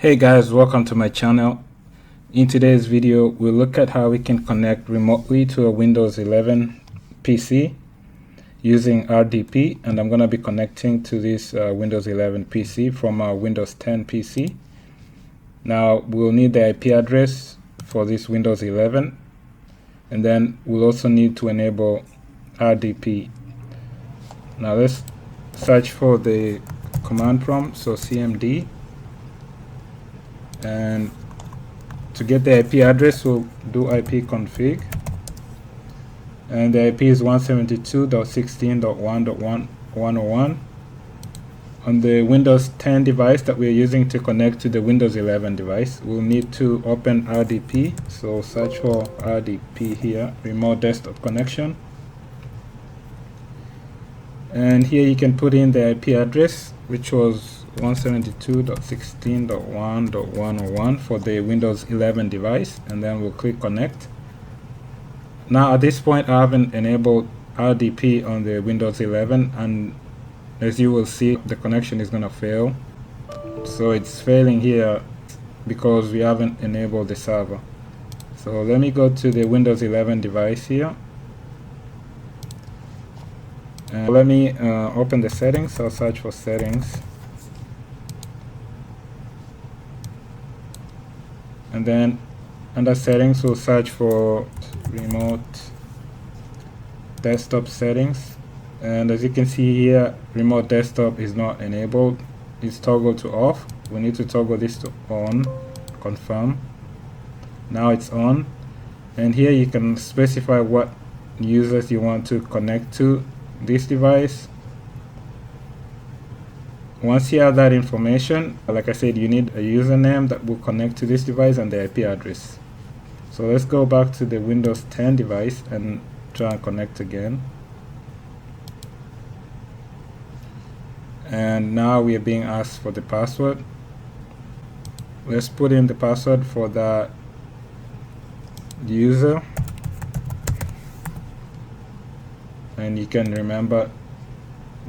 Hey guys, welcome to my channel. In today's video, we'll look at how we can connect remotely to a Windows 11 PC using RDP, and I'm going to be connecting to this Windows 11 PC from our Windows 10 PC. Now we'll need the IP address for this Windows 11, and then we'll also need to enable RDP. Now let's search for the command prompt, so cmd. And to get the IP address, we'll do ipconfig, and the IP is 172.16.1.1.101 on the Windows 10 device that we're using to connect to the Windows 11 device. We'll need to open RDP, so search for RDP here, remote desktop connection, and here you can put in the IP address, which was 172.16.1.101 for the Windows 11 device, and then we'll click connect. Now at this point I haven't enabled RDP on the Windows 11, and as you will see, the connection is going to fail. So it's failing here because we haven't enabled the server. So let me go to the Windows 11 device here, and let me open the settings. I'll search for settings, and then under settings we'll search for remote desktop settings, and as you can see here, remote desktop is not enabled. It's toggled to off. We need to toggle this to on. Confirm. Now it's on, and here you can specify what users you want to connect to this device. Once you have that information, like I said, you need a username that will connect to this device and the IP address. So let's go back to the Windows 10 device and try and connect again. And now we are being asked for the password. Let's put in the password for that user, and you can remember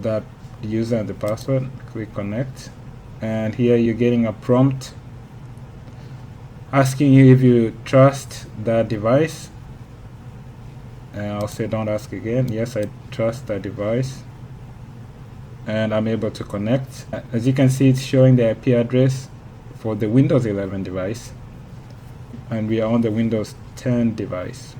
that user and the password. Click connect, and here you're getting a prompt asking you if you trust that device, and I'll say don't ask again. Yes, I trust that device, and I'm able to connect. As you can see, it's showing the IP address for the Windows 11 device, and we are on the Windows 10 device.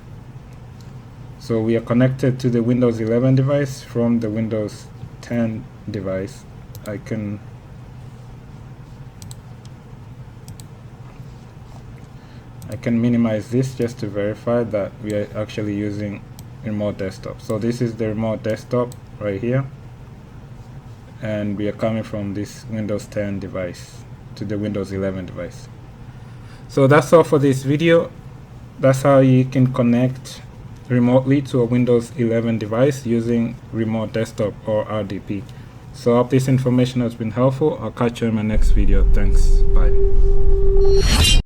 So we are connected to the Windows 11 device from the Windows 10 device. I can minimize this just to verify that we are actually using remote desktop. So this is the remote desktop right here, and we are coming from this Windows 10 device to the Windows 11 device. So that's all for this video. That's how you can connect remotely to a Windows 11 device using remote desktop or RDP. So I hope this information has been helpful. I'll catch you in my next video. Thanks. Bye.